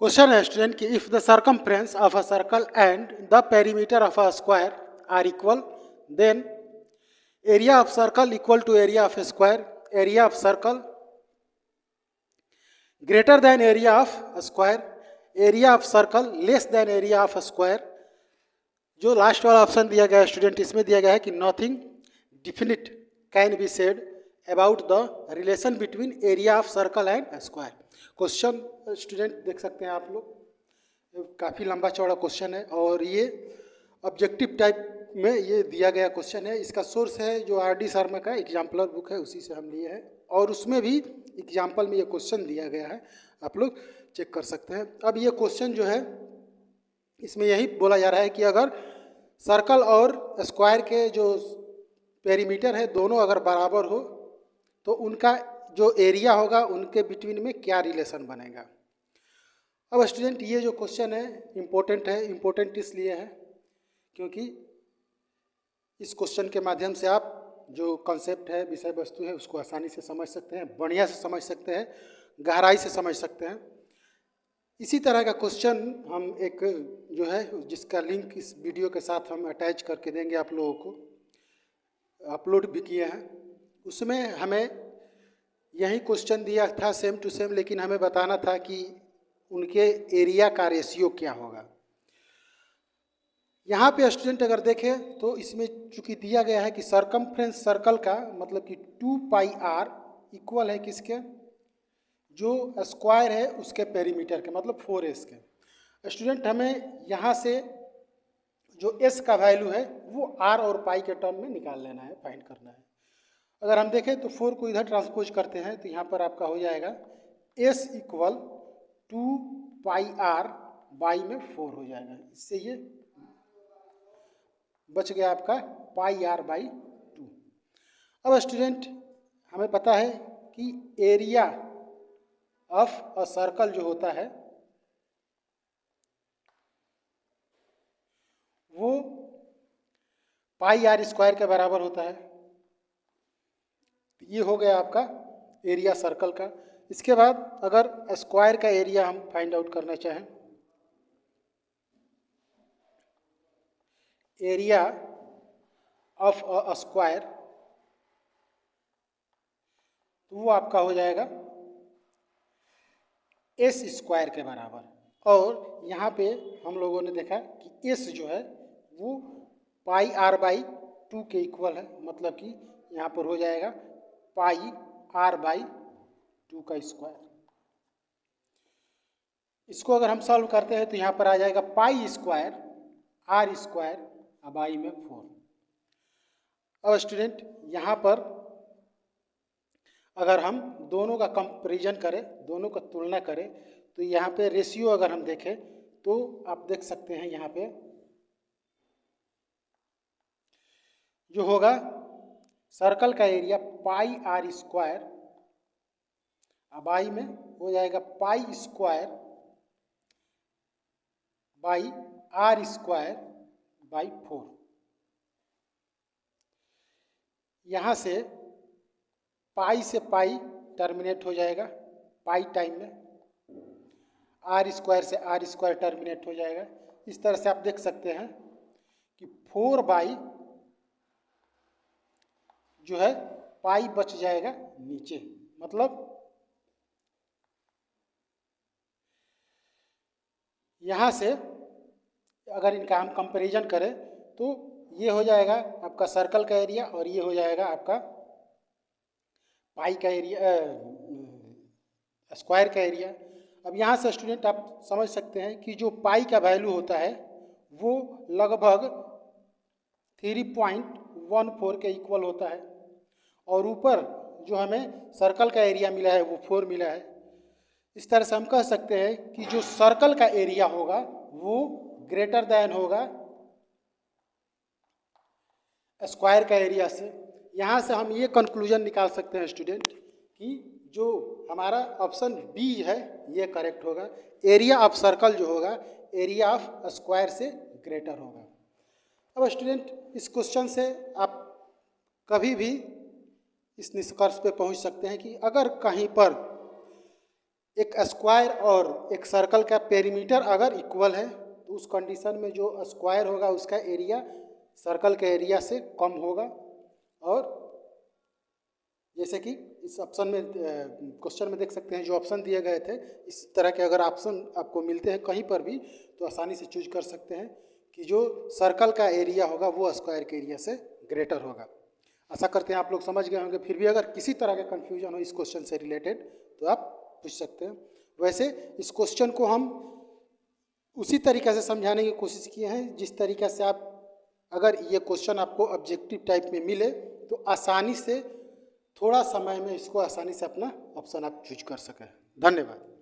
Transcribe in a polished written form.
Question है student कि if the circumference of a circle and the perimeter of a square are equal then area of circle equal to area of square, area of circle greater than area of square, area of circle less than area of square. जो last वाला option दिया गया है student, इसमें दिया गया है कि nothing definite can be said about the relation between area of circle and square. Question student देख सकते हैं आप लोग, काफ़ी लंबा चौड़ा क्वेश्चन है और ये ऑब्जेक्टिव टाइप में ये दिया गया क्वेश्चन है। इसका सोर्स है जो आर.डी. शर्मा का एग्जाम्पलर बुक है, उसी से हम लिए हैं और उसमें भी एग्जाम्पल में ये क्वेश्चन दिया गया है, आप लोग चेक कर सकते हैं। अब ये क्वेश्चन जो है इसमें यही बोला जा रहा है कि अगर सर्कल और स्क्वायर के जो पेरीमीटर है दोनों अगर बराबर हो तो उनका जो एरिया होगा उनके बिटवीन में क्या रिलेशन बनेगा। अब स्टूडेंट ये जो क्वेश्चन है इम्पोर्टेंट है, इम्पोर्टेंट इसलिए है क्योंकि इस क्वेश्चन के माध्यम से आप जो कॉन्सेप्ट है, विषय वस्तु है, उसको आसानी से समझ सकते हैं, बढ़िया से समझ सकते हैं, गहराई से समझ सकते हैं। इसी तरह का क्वेश्चन हम एक जो है जिसका लिंक इस वीडियो के साथ हम अटैच करके देंगे आप लोगों को, अपलोड भी किए हैं। उसमें हमें यही क्वेश्चन दिया था सेम टू सेम, लेकिन हमें बताना था कि उनके एरिया का रेशियो क्या होगा। यहाँ पे स्टूडेंट अगर देखें तो इसमें चूंकि दिया गया है कि सर्कमफ्रेंस सर्कल का मतलब कि 2πr इक्वल है किसके, जो स्क्वायर है उसके पेरीमीटर के मतलब 4s के। स्टूडेंट हमें यहाँ से जो s का वैल्यू है वो r और पाई के टर्म में निकाल लेना है, फाइंड करना है। अगर हम देखें तो 4 को इधर ट्रांसपोज करते हैं तो यहाँ पर आपका हो जाएगा s इक्वल 2πr बाई में 4 हो जाएगा। इससे ये बच गया आपका πr बाई 2। अब स्टूडेंट हमें पता है कि एरिया ऑफ अ सर्कल जो होता है वो πr स्क्वायर के बराबर होता है। ये हो गया आपका एरिया सर्कल का। इसके बाद अगर स्क्वायर का एरिया हम फाइंड आउट करना चाहें, एरिया ऑफ अ स्क्वायर, तो वो आपका हो जाएगा एस स्क्वायर के बराबर। और यहाँ पे हम लोगों ने देखा कि एस जो है वो πr बाई 2 के इक्वल है, मतलब कि यहाँ पर हो जाएगा πr बाई 2 का स्क्वायर। इसको अगर हम सॉल्व करते हैं तो यहाँ पर आ जाएगा pi square r square by में 4। अब स्टूडेंट यहाँ पर अगर हम दोनों का कंपैरिजन करें, दोनों का तुलना करें, तो यहाँ पे रेशियो अगर हम देखें तो आप देख सकते हैं यहाँ पे जो होगा सर्कल का एरिया πr स्क्वायर बाई में हो जाएगा pi square by r square by 4। यहाँ से पाई से पाई टर्मिनेट हो जाएगा, पाई टाइम में r स्क्वायर से r स्क्वायर टर्मिनेट हो जाएगा। इस तरह से आप देख सकते हैं कि 4 बाई जो है पाई बच जाएगा नीचे, मतलब यहाँ से अगर इनका हम कंपैरिजन करें तो ये हो जाएगा आपका सर्कल का एरिया और ये हो जाएगा आपका पाई का एरिया, स्क्वायर का एरिया। अब यहाँ से स्टूडेंट आप समझ सकते हैं कि जो पाई का वैल्यू होता है वो लगभग 3.14 के इक्वल होता है और ऊपर जो हमें सर्कल का एरिया मिला है वो 4 मिला है। इस तरह से हम कह सकते हैं कि जो सर्कल का एरिया होगा वो ग्रेटर दैन होगा स्क्वायर का एरिया से। यहाँ से हम ये कंक्लूजन निकाल सकते हैं स्टूडेंट कि जो हमारा ऑप्शन बी है ये करेक्ट होगा, एरिया ऑफ सर्कल जो होगा एरिया ऑफ स्क्वायर से ग्रेटर होगा। अब स्टूडेंट इस क्वेश्चन से आप कभी भी इस निष्कर्ष पे पहुंच सकते हैं कि अगर कहीं पर एक स्क्वायर और एक सर्कल का पेरीमीटर अगर इक्वल है तो उस कंडीशन में जो स्क्वायर होगा उसका एरिया सर्कल के एरिया से कम होगा। और जैसे कि इस ऑप्शन में क्वेश्चन में देख सकते हैं जो ऑप्शन दिए गए थे, इस तरह के अगर ऑप्शन आपको मिलते हैं कहीं पर भी तो आसानी से चूज कर सकते हैं कि जो सर्कल का एरिया होगा वो स्क्वायर के एरिया से ग्रेटर होगा। आशा करते हैं आप लोग समझ गए होंगे। फिर भी अगर किसी तरह का कन्फ्यूजन हो इस क्वेश्चन से रिलेटेड तो आप पूछ सकते हैं। वैसे इस क्वेश्चन को हम उसी तरीके से समझाने की कोशिश किए हैं जिस तरीके से आप, अगर ये क्वेश्चन आपको ऑब्जेक्टिव टाइप में मिले तो आसानी से थोड़ा समय में इसको आसानी से अपना ऑप्शन आप चूज कर सकें। धन्यवाद।